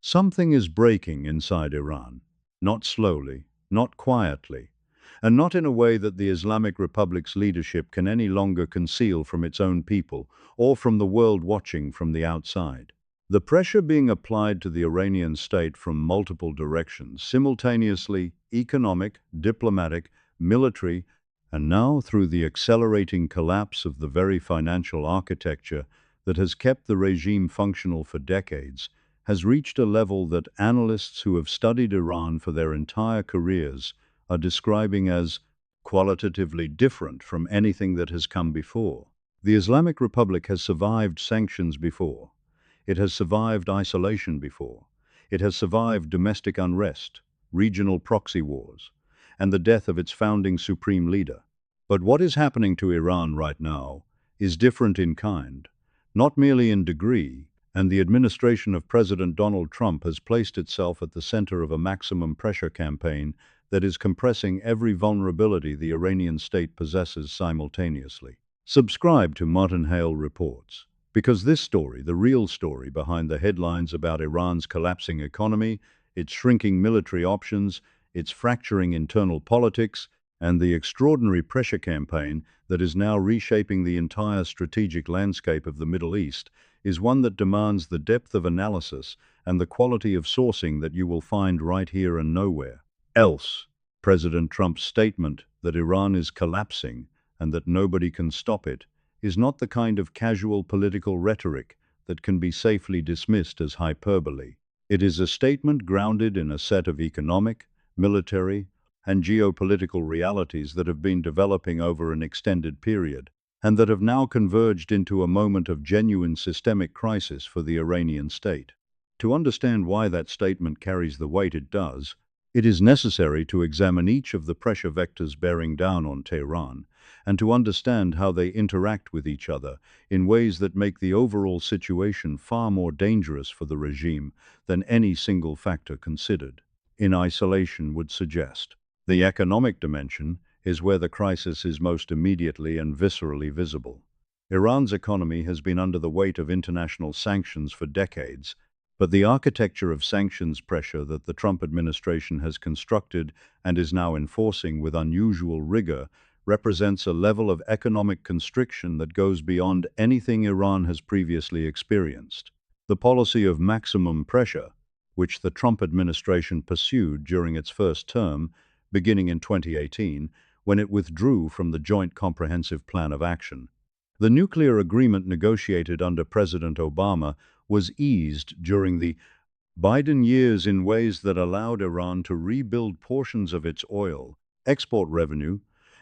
Something is breaking inside Iran, not slowly, not quietly, and not in a way that the Islamic Republic's leadership can any longer conceal from its own people or from the world watching from the outside. The pressure being applied to the Iranian state from multiple directions, simultaneously economic, diplomatic, military, and now through the accelerating collapse of the very financial architecture that has kept the regime functional for decades, has reached a level that analysts who have studied Iran for their entire careers are describing as qualitatively different from anything that has come before. The Islamic Republic has survived sanctions before. It has survived isolation before. It has survived domestic unrest, regional proxy wars, and the death of its founding supreme leader. But what is happening to Iran right now is different in kind, not merely in degree, and the administration of President Donald Trump has placed itself at the center of a maximum pressure campaign that is compressing every vulnerability the Iranian state possesses simultaneously. Subscribe to Martin Hale Reports, because this story, the real story behind the headlines about Iran's collapsing economy, its shrinking military options, its fracturing internal politics, and the extraordinary pressure campaign that is now reshaping the entire strategic landscape of the Middle East, is one that demands the depth of analysis and the quality of sourcing that you will find right here and nowhere else. President Trump's statement that Iran is collapsing and that nobody can stop it is not the kind of casual political rhetoric that can be safely dismissed as hyperbole. It is a statement grounded in a set of economic, military, and geopolitical realities that have been developing over an extended period, and that have now converged into a moment of genuine systemic crisis for the Iranian state. To understand why that statement carries the weight it does, it is necessary to examine each of the pressure vectors bearing down on Tehran, and to understand how they interact with each other in ways that make the overall situation far more dangerous for the regime than any single factor considered in isolation would suggest. The economic dimension is where the crisis is most immediately and viscerally visible. Iran's economy has been under the weight of international sanctions for decades, but the architecture of sanctions pressure that the Trump administration has constructed and is now enforcing with unusual rigor represents a level of economic constriction that goes beyond anything Iran has previously experienced. The policy of maximum pressure, which the Trump administration pursued during its first term, beginning in 2018, when it withdrew from the Joint Comprehensive Plan of Action. The nuclear agreement negotiated under President Obama was eased during the Biden years in ways that allowed Iran to rebuild portions of its oil, export revenue,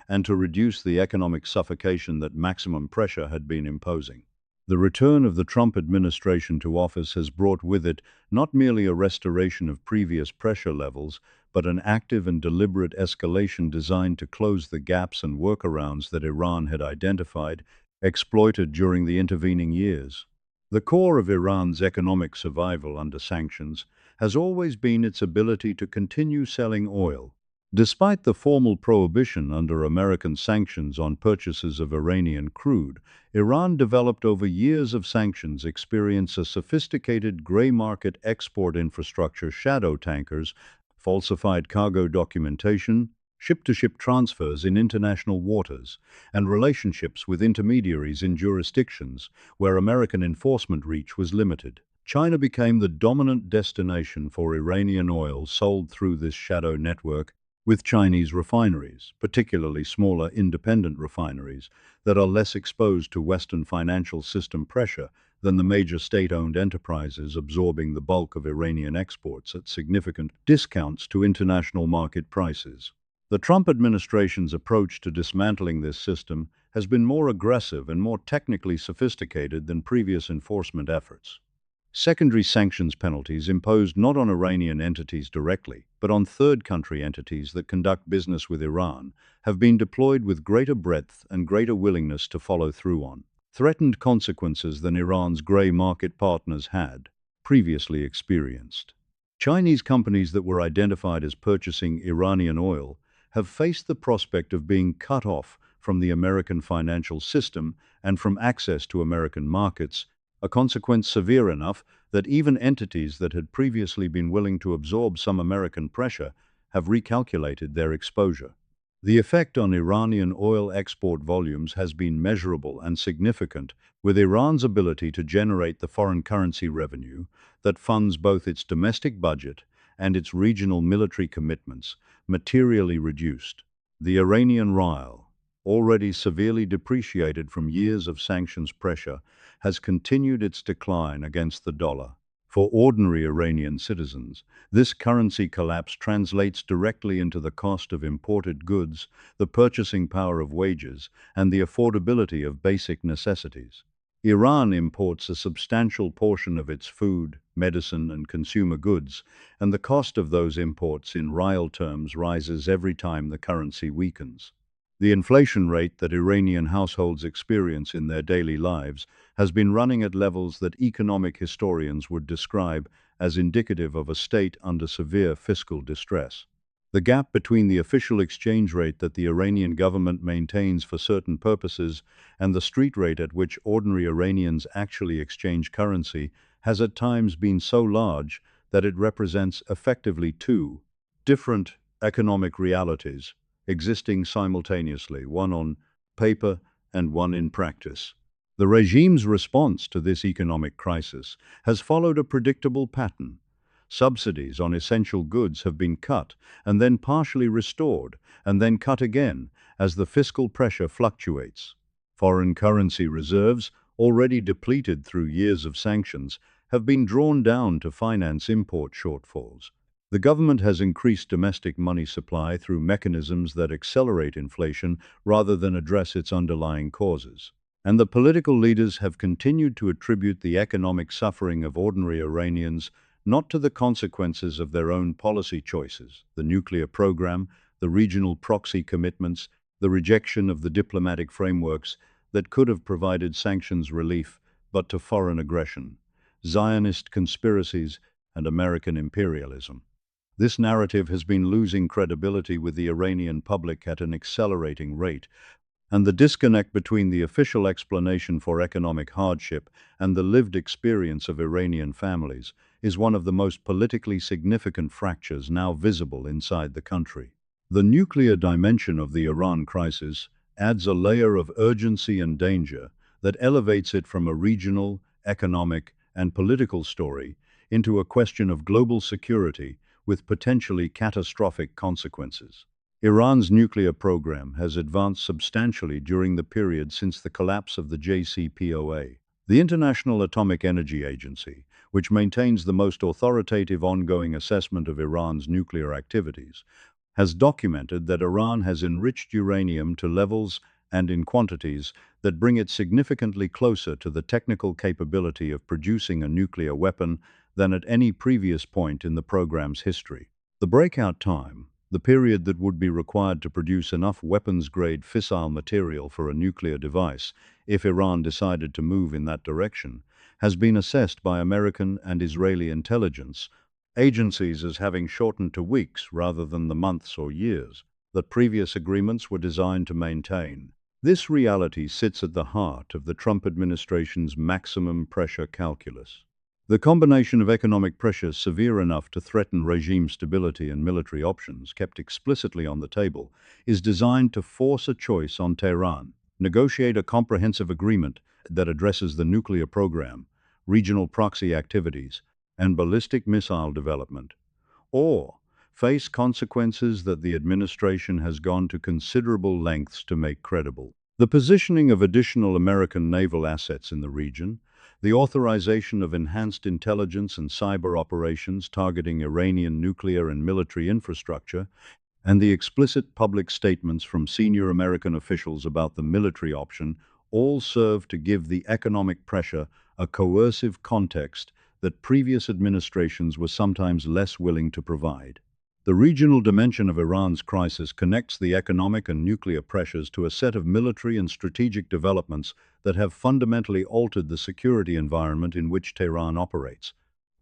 and to reduce the economic suffocation that maximum pressure had been imposing. The return of the Trump administration to office has brought with it not merely a restoration of previous pressure levels, but an active and deliberate escalation designed to close the gaps and workarounds that Iran had identified, exploited during the intervening years. The core of Iran's economic survival under sanctions has always been its ability to continue selling oil. Despite the formal prohibition under American sanctions on purchases of Iranian crude, Iran developed over years of sanctions experience a sophisticated gray market export infrastructure, shadow tankers, falsified cargo documentation, ship-to-ship transfers in international waters, and relationships with intermediaries in jurisdictions where American enforcement reach was limited. China became the dominant destination for Iranian oil sold through this shadow network, with Chinese refineries, particularly smaller independent refineries, that are less exposed to Western financial system pressure than the major state-owned enterprises absorbing the bulk of Iranian exports at significant discounts to international market prices. The Trump administration's approach to dismantling this system has been more aggressive and more technically sophisticated than previous enforcement efforts. Secondary sanctions penalties imposed not on Iranian entities directly, but on third-country entities that conduct business with Iran, have been deployed with greater breadth and greater willingness to follow through on threatened consequences than Iran's grey market partners had previously experienced. Chinese companies that were identified as purchasing Iranian oil have faced the prospect of being cut off from the American financial system and from access to American markets a consequence severe enough that even entities that had previously been willing to absorb some American pressure have recalculated their exposure. The effect on Iranian oil export volumes has been measurable and significant, with Iran's ability to generate the foreign currency revenue that funds both its domestic budget and its regional military commitments materially reduced. The Iranian rial, already severely depreciated from years of sanctions pressure, has continued its decline against the dollar. For ordinary Iranian citizens, this currency collapse translates directly into the cost of imported goods, the purchasing power of wages, and the affordability of basic necessities. Iran imports a substantial portion of its food, medicine, and consumer goods, and the cost of those imports in rial terms rises every time the currency weakens. The inflation rate that Iranian households experience in their daily lives has been running at levels that economic historians would describe as indicative of a state under severe fiscal distress. The gap between the official exchange rate that the Iranian government maintains for certain purposes and the street rate at which ordinary Iranians actually exchange currency has at times been so large that it represents effectively two different economic realities existing simultaneously, one on paper and one in practice. The regime's response to this economic crisis has followed a predictable pattern. Subsidies on essential goods have been cut and then partially restored and then cut again as the fiscal pressure fluctuates. Foreign currency reserves, already depleted through years of sanctions, have been drawn down to finance import shortfalls. The government has increased domestic money supply through mechanisms that accelerate inflation rather than address its underlying causes. And the political leaders have continued to attribute the economic suffering of ordinary Iranians not to the consequences of their own policy choices, the nuclear program, the regional proxy commitments, the rejection of the diplomatic frameworks that could have provided sanctions relief, but to foreign aggression, Zionist conspiracies, and American imperialism. This narrative has been losing credibility with the Iranian public at an accelerating rate, and the disconnect between the official explanation for economic hardship and the lived experience of Iranian families is one of the most politically significant fractures now visible inside the country. The nuclear dimension of the Iran crisis adds a layer of urgency and danger that elevates it from a regional, economic, and political story into a question of global security with potentially catastrophic consequences. Iran's nuclear program has advanced substantially during the period since the collapse of the JCPOA. The International Atomic Energy Agency, which maintains the most authoritative ongoing assessment of Iran's nuclear activities, has documented that Iran has enriched uranium to levels and in quantities that bring it significantly closer to the technical capability of producing a nuclear weapon than at any previous point in the program's history. The breakout time, the period that would be required to produce enough weapons-grade fissile material for a nuclear device, if Iran decided to move in that direction, has been assessed by American and Israeli intelligence agencies as having shortened to weeks rather than the months or years that previous agreements were designed to maintain. This reality sits at the heart of the Trump administration's maximum pressure calculus. The combination of economic pressures severe enough to threaten regime stability and military options kept explicitly on the table is designed to force a choice on Tehran: negotiate a comprehensive agreement that addresses the nuclear program, regional proxy activities, and ballistic missile development, or face consequences that the administration has gone to considerable lengths to make credible. The positioning of additional American naval assets in the region, the authorization of enhanced intelligence and cyber operations targeting Iranian nuclear and military infrastructure, and the explicit public statements from senior American officials about the military option all serve to give the economic pressure a coercive context that previous administrations were sometimes less willing to provide. The regional dimension of Iran's crisis connects the economic and nuclear pressures to a set of military and strategic developments that have fundamentally altered the security environment in which Tehran operates.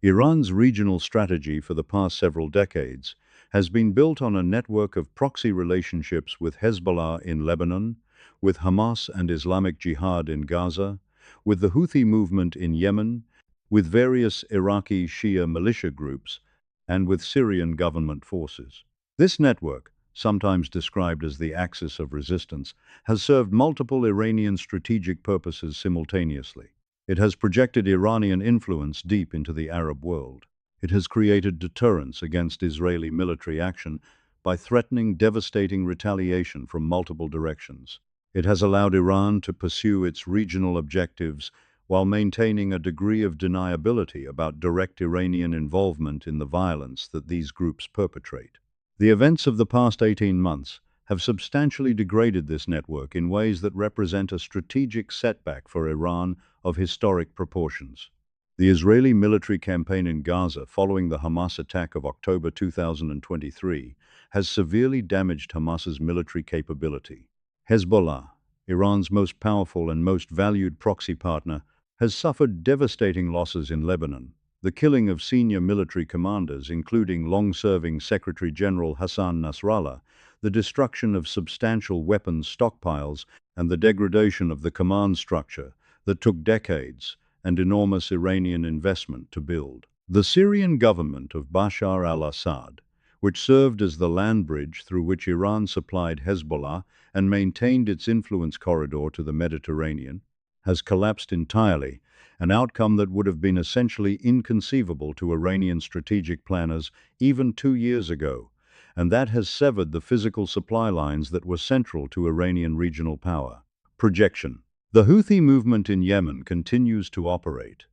Iran's regional strategy for the past several decades has been built on a network of proxy relationships with Hezbollah in Lebanon, with Hamas and Islamic Jihad in Gaza, with the Houthi movement in Yemen, with various Iraqi Shia militia groups, and with Syrian government forces. This network, sometimes described as the axis of resistance, has served multiple Iranian strategic purposes simultaneously. It has projected Iranian influence deep into the Arab world. It has created deterrence against Israeli military action by threatening devastating retaliation from multiple directions. It has allowed Iran to pursue its regional objectives while maintaining a degree of deniability about direct Iranian involvement in the violence that these groups perpetrate. The events of the past 18 months have substantially degraded this network in ways that represent a strategic setback for Iran of historic proportions. The Israeli military campaign in Gaza following the Hamas attack of October 2023 has severely damaged Hamas's military capability. Hezbollah, Iran's most powerful and most valued proxy partner, has suffered devastating losses in Lebanon. The killing of senior military commanders, including long-serving Secretary General Hassan Nasrallah, the destruction of substantial weapons stockpiles, and the degradation of the command structure that took decades and enormous Iranian investment to build. The Syrian government of Bashar al-Assad, which served as the land bridge through which Iran supplied Hezbollah and maintained its influence corridor to the Mediterranean, has collapsed entirely, an outcome that would have been essentially inconceivable to Iranian strategic planners even 2 years ago, and that has severed the physical supply lines that were central to Iranian regional power. Projection. The Houthi movement in Yemen continues to operate,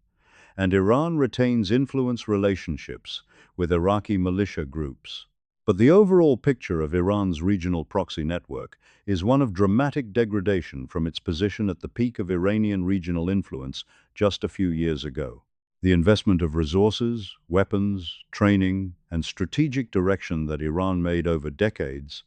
and Iran retains influence relationships with Iraqi militia groups. But the overall picture of Iran's regional proxy network is one of dramatic degradation from its position at the peak of Iranian regional influence just a few years ago. The investment of resources, weapons, training, and strategic direction that Iran made over decades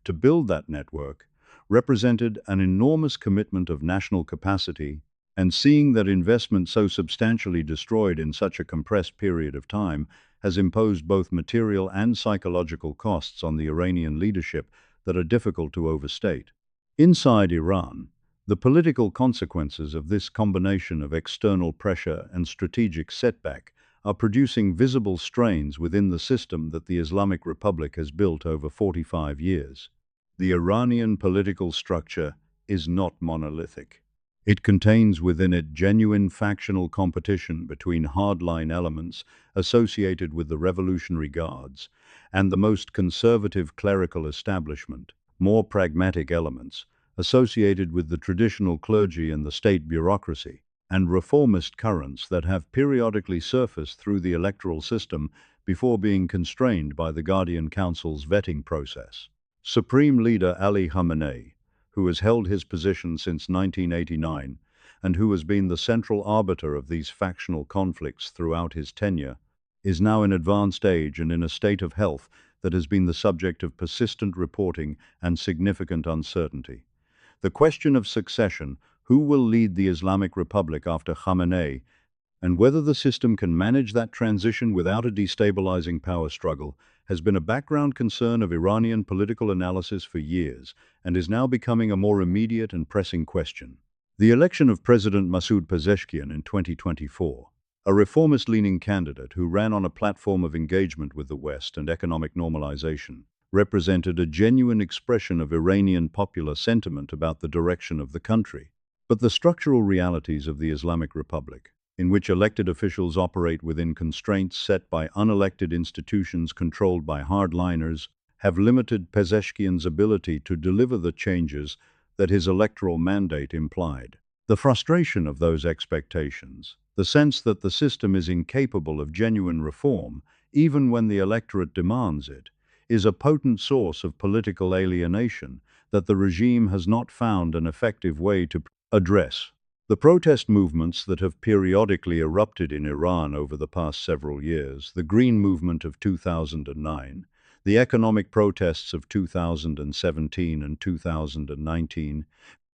to build that network represented an enormous commitment of national capacity, and seeing that investment so substantially destroyed in such a compressed period of time has imposed both material and psychological costs on the Iranian leadership that are difficult to overstate. Inside Iran, the political consequences of this combination of external pressure and strategic setback are producing visible strains within the system that the Islamic Republic has built over 45 years. The Iranian political structure is not monolithic. It contains within it genuine factional competition between hardline elements associated with the Revolutionary Guards and the most conservative clerical establishment, more pragmatic elements associated with the traditional clergy and the state bureaucracy, and reformist currents that have periodically surfaced through the electoral system before being constrained by the Guardian Council's vetting process. Supreme Leader Ali Khamenei, who has held his position since 1989 and who has been the central arbiter of these factional conflicts throughout his tenure, is now in advanced age and in a state of health that has been the subject of persistent reporting and significant uncertainty. The question of succession, who will lead the Islamic Republic after Khamenei, and whether the system can manage that transition without a destabilizing power struggle, has been a background concern of Iranian political analysis for years and is now becoming a more immediate and pressing question. The election of President Masoud Pezeshkian in 2024, a reformist-leaning candidate who ran on a platform of engagement with the West and economic normalization, represented a genuine expression of Iranian popular sentiment about the direction of the country. But the structural realities of the Islamic Republic, in which elected officials operate within constraints set by unelected institutions controlled by hardliners, have limited Pezeshkian's ability to deliver the changes that his electoral mandate implied. The frustration of those expectations, the sense that the system is incapable of genuine reform, even when the electorate demands it, is a potent source of political alienation that the regime has not found an effective way to address. The protest movements that have periodically erupted in Iran over the past several years, the Green Movement of 2009, the economic protests of 2017 and 2019,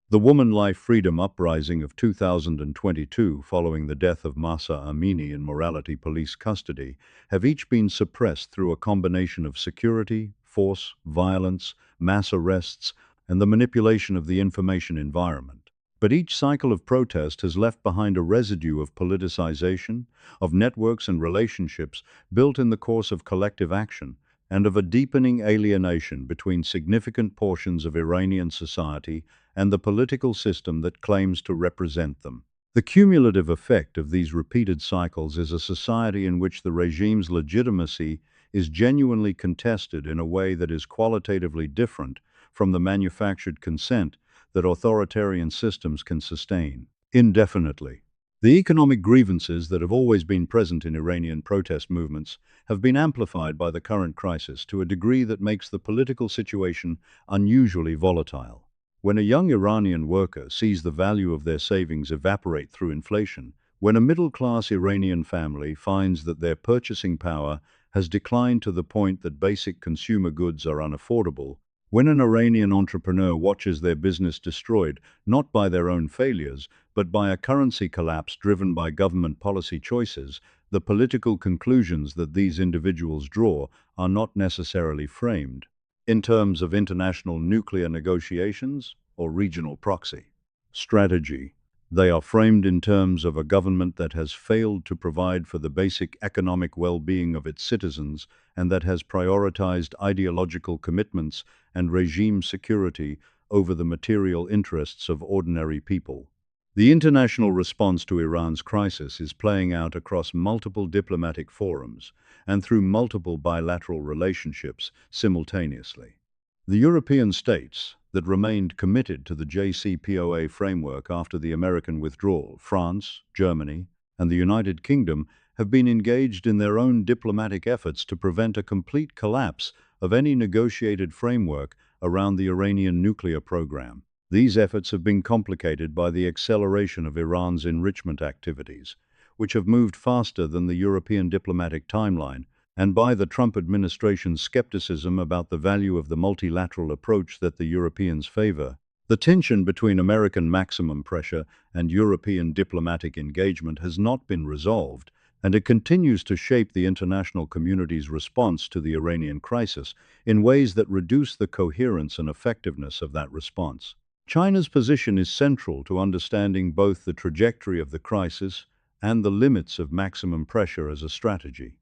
the Woman Life Freedom Uprising of 2022 following the death of Mahsa Amini in morality police custody, have each been suppressed through a combination of security, force, violence, mass arrests, and the manipulation of the information environment. But each cycle of protest has left behind a residue of politicization, of networks and relationships built in the course of collective action, and of a deepening alienation between significant portions of Iranian society and the political system that claims to represent them. The cumulative effect of these repeated cycles is a society in which the regime's legitimacy is genuinely contested in a way that is qualitatively different from the manufactured consent that authoritarian systems can sustain indefinitely. The economic grievances that have always been present in Iranian protest movements have been amplified by the current crisis to a degree that makes the political situation unusually volatile. When a young Iranian worker sees the value of their savings evaporate through inflation, when a middle-class Iranian family finds that their purchasing power has declined to the point that basic consumer goods are unaffordable, when an Iranian entrepreneur watches their business destroyed not by their own failures, but by a currency collapse driven by government policy choices, the political conclusions that these individuals draw are not necessarily framed in terms of international nuclear negotiations or regional proxy strategy. They are framed in terms of a government that has failed to provide for the basic economic well-being of its citizens and that has prioritized ideological commitments and regime security over the material interests of ordinary people. The international response to Iran's crisis is playing out across multiple diplomatic forums and through multiple bilateral relationships simultaneously. The European states that remained committed to the JCPOA framework after the American withdrawal, France, Germany, and the United Kingdom, have been engaged in their own diplomatic efforts to prevent a complete collapse of any negotiated framework around the Iranian nuclear program. These efforts have been complicated by the acceleration of Iran's enrichment activities, which have moved faster than the European diplomatic timeline, and by the Trump administration's skepticism about the value of the multilateral approach that the Europeans favor. The tension between American maximum pressure and European diplomatic engagement has not been resolved, and it continues to shape the international community's response to the Iranian crisis in ways that reduce the coherence and effectiveness of that response. China's position is central to understanding both the trajectory of the crisis and the limits of maximum pressure as a strategy.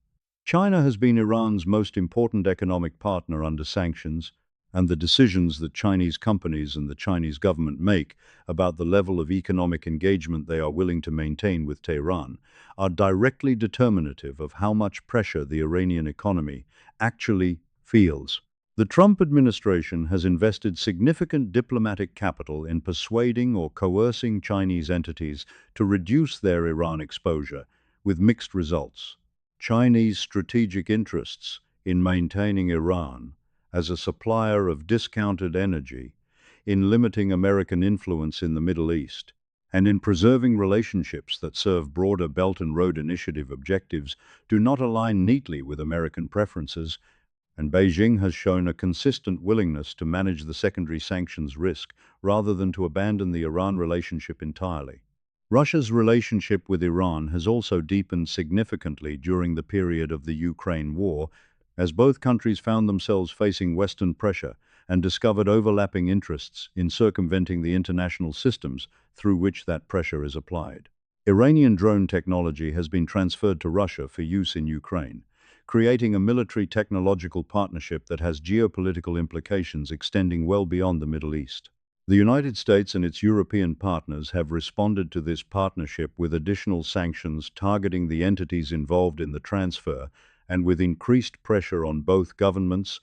China has been Iran's most important economic partner under sanctions, and the decisions that Chinese companies and the Chinese government make about the level of economic engagement they are willing to maintain with Tehran are directly determinative of how much pressure the Iranian economy actually feels. The Trump administration has invested significant diplomatic capital in persuading or coercing Chinese entities to reduce their Iran exposure, with mixed results. Chinese strategic interests in maintaining Iran as a supplier of discounted energy, in limiting American influence in the Middle East, and in preserving relationships that serve broader Belt and Road Initiative objectives do not align neatly with American preferences, and Beijing has shown a consistent willingness to manage the secondary sanctions risk rather than to abandon the Iran relationship entirely. Russia's relationship with Iran has also deepened significantly during the period of the Ukraine war, as both countries found themselves facing Western pressure and discovered overlapping interests in circumventing the international systems through which that pressure is applied. Iranian drone technology has been transferred to Russia for use in Ukraine, creating a military technological partnership that has geopolitical implications extending well beyond the Middle East. The United States and its European partners have responded to this partnership with additional sanctions targeting the entities involved in the transfer and with increased pressure on both governments,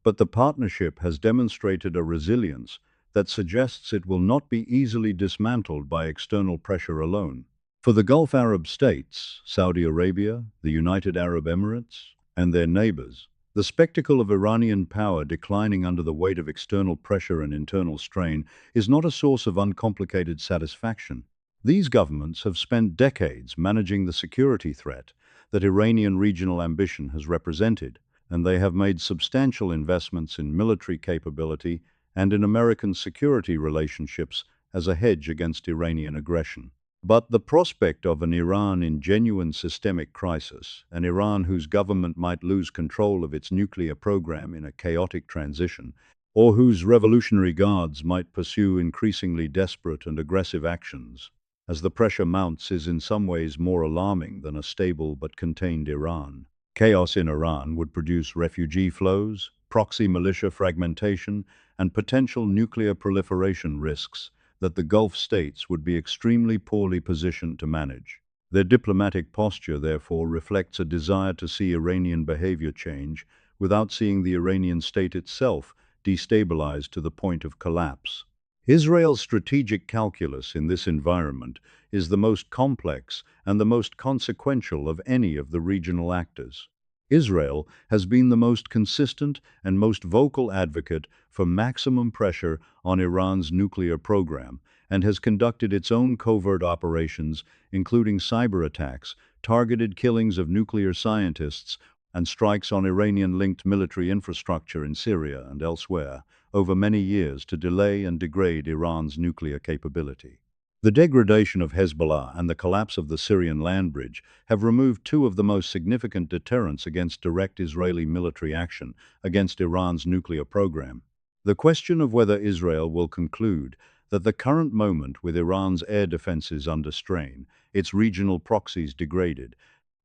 but the partnership has demonstrated a resilience that suggests it will not be easily dismantled by external pressure alone. For the Gulf Arab states, Saudi Arabia, the United Arab Emirates, and their neighbors, the spectacle of Iranian power declining under the weight of external pressure and internal strain is not a source of uncomplicated satisfaction. These governments have spent decades managing the security threat that Iranian regional ambition has represented, and they have made substantial investments in military capability and in American security relationships as a hedge against Iranian aggression. But the prospect of an Iran in genuine systemic crisis, an Iran whose government might lose control of its nuclear program in a chaotic transition, or whose revolutionary guards might pursue increasingly desperate and aggressive actions. As the pressure mounts is in some ways more alarming than a stable but contained Iran. Chaos in Iran would produce refugee flows, proxy militia fragmentation, and potential nuclear proliferation risks that the Gulf states would be extremely poorly positioned to manage. Their diplomatic posture, therefore, reflects a desire to see Iranian behavior change without seeing the Iranian state itself destabilized to the point of collapse. Israel's strategic calculus in this environment is the most complex and the most consequential of any of the regional actors. Israel has been the most consistent and most vocal advocate for maximum pressure on Iran's nuclear program and has conducted its own covert operations, including cyber attacks, targeted killings of nuclear scientists, and strikes on Iranian-linked military infrastructure in Syria and elsewhere over many years to delay and degrade Iran's nuclear capability. The degradation of Hezbollah and the collapse of the Syrian land bridge have removed two of the most significant deterrents against direct Israeli military action against Iran's nuclear program. The question of whether Israel will conclude that the current moment with Iran's air defenses under strain, its regional proxies degraded,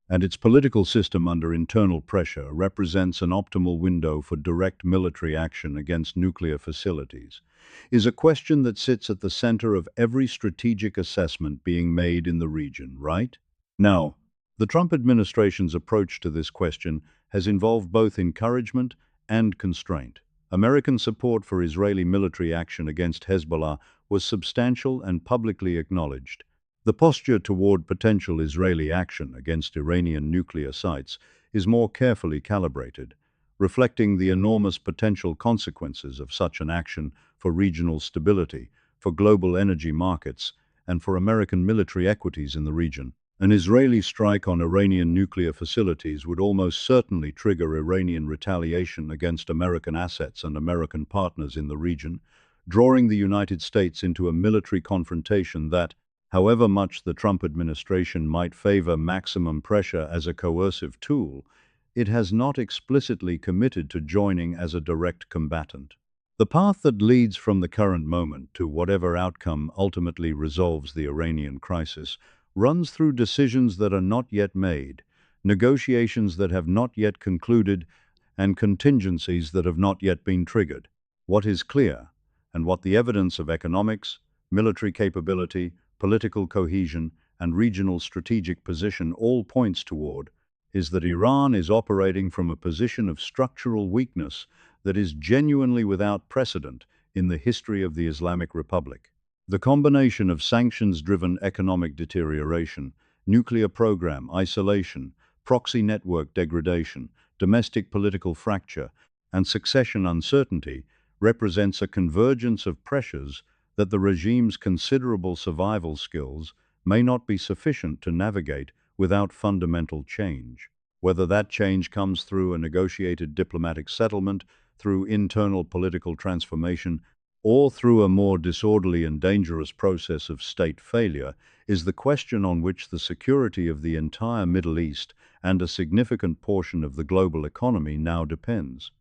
and its political system under internal pressure represents an optimal window for direct military action against nuclear facilities, is a question that sits at the center of every strategic assessment being made in the region, right? Now, the Trump administration's approach to this question has involved both encouragement and constraint. American support for Israeli military action against Hezbollah was substantial and publicly acknowledged. The posture toward potential Israeli action against Iranian nuclear sites is more carefully calibrated, reflecting the enormous potential consequences of such an action for regional stability, for global energy markets, and for American military equities in the region. An Israeli strike on Iranian nuclear facilities would almost certainly trigger Iranian retaliation against American assets and American partners in the region, drawing the United States into a military confrontation that, however much the Trump administration might favor maximum pressure as a coercive tool, it has not explicitly committed to joining as a direct combatant. The path that leads from the current moment to whatever outcome ultimately resolves the Iranian crisis runs through decisions that are not yet made, negotiations that have not yet concluded, and contingencies that have not yet been triggered. What is clear, and what the evidence of economics, military capability, political cohesion, and regional strategic position all points toward, is that Iran is operating from a position of structural weakness that is genuinely without precedent in the history of the Islamic Republic. The combination of sanctions-driven economic deterioration, nuclear program isolation, proxy network degradation, domestic political fracture, and succession uncertainty represents a convergence of pressures that the regime's considerable survival skills may not be sufficient to navigate without fundamental change. Whether that change comes through a negotiated diplomatic settlement, through internal political transformation, or through a more disorderly and dangerous process of state failure, is the question on which the security of the entire Middle East and a significant portion of the global economy now depends.